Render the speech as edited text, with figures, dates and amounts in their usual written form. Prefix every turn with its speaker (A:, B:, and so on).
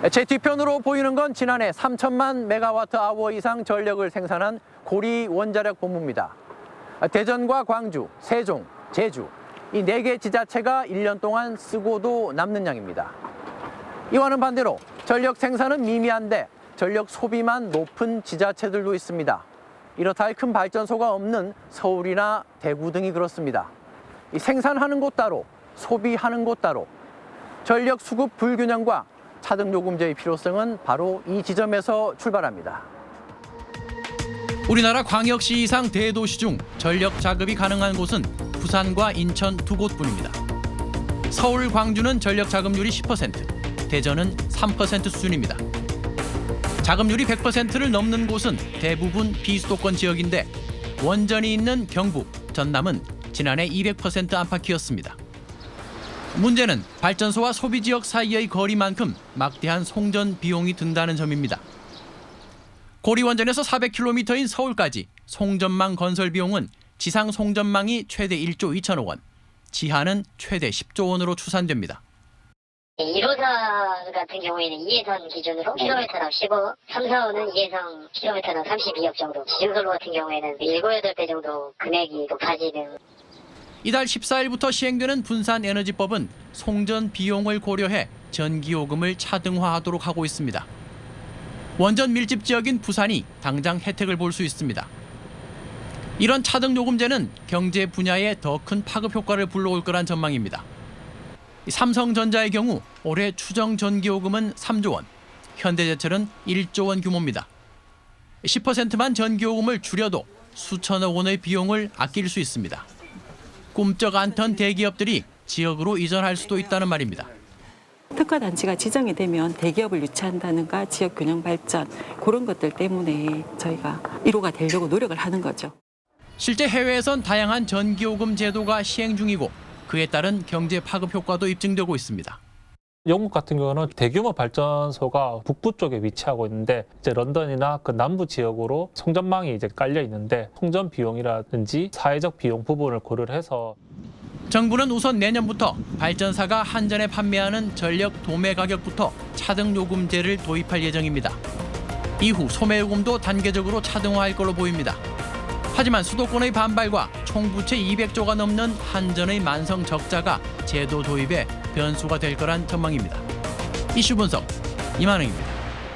A: 제 뒤편으로 보이는 건 지난해 3천만 메가와트 아워 이상 전력을 생산한 고리 원자력 본부입니다. 대전과 광주, 세종, 제주 이 4개 지자체가 1년 동안 쓰고도 남는 양입니다. 이와는 반대로 전력 생산은 미미한데 전력 소비만 높은 지자체들도 있습니다. 이렇다 할 큰 발전소가 없는 서울이나 대구 등이 그렇습니다. 이 생산하는 곳 따로, 소비하는 곳 따로, 전력 수급 불균형과 차등 요금제의 필요성은 바로 이 지점에서 출발합니다. 우리나라 광역시 이상 대도시 중 전력 자급이 가능한 곳은 부산과 인천 2곳뿐입니다. 서울, 광주는 전력 자급률이 10%, 대전은 3% 수준입니다. 자급률이 100%를 넘는 곳은 대부분 비수도권 지역인데 원전이 있는 경북, 전남은 지난해 200% 안팎이었습니다. 문제는 발전소와 소비지역 사이의 거리만큼 막대한 송전 비용이 든다는 점입니다. 고리원전에서 400km인 서울까지 송전망 건설 비용은 지상 송전망이 최대 1조 2천억 원, 지하는 최대 10조 원으로 추산됩니다.
B: 1호선 같은 경우에는 2예선 기준으로 킬로미터당 10억, 3, 4호는 2예선 킬로미터당 32억 정도, 지중선로 같은 경우에는 7, 8배 정도 금액이 높아지는.
A: 이달 14일부터 시행되는 분산에너지법은 송전 비용을 고려해 전기요금을 차등화하도록 하고 있습니다. 원전 밀집 지역인 부산이 당장 혜택을 볼 수 있습니다. 이런 차등 요금제는 경제 분야에 더 큰 파급 효과를 불러올 거란 전망입니다. 삼성전자의 경우 올해 추정 전기요금은 3조 원, 현대제철은 1조 원 규모입니다. 10%만 전기요금을 줄여도 수천억 원의 비용을 아낄 수 있습니다. 꿈쩍 않던 대기업들이 지역으로 이전할 수도 있다는 말입니다.
C: 특화단지가 지정이 되면 대기업을 유치한다든가 지역 균형 발전 그런 것들 때문에 저희가 1호가 되려고 노력을 하는 거죠.
A: 실제 해외에선 다양한 전기요금 제도가 시행 중이고 그에 따른 경제 파급 효과도 입증되고 있습니다.
D: 영국 같은 경우는 대규모 발전소가 북부 쪽에 위치하고 있는데 이제 런던이나 그 남부 지역으로 송전망이 이제 깔려 있는데 송전 비용이라든지 사회적 비용 부분을 고려를 해서
A: 정부는 우선 내년부터 발전사가 한전에 판매하는 전력 도매 가격부터 차등 요금제를 도입할 예정입니다. 이후 소매요금도 단계적으로 차등화할 걸로 보입니다. 하지만 수도권의 반발과 총부채 200조가 넘는 한전의 만성 적자가 제도 도입에 변수가 될 거란 전망입니다. 이슈 분석 이만흥입니다.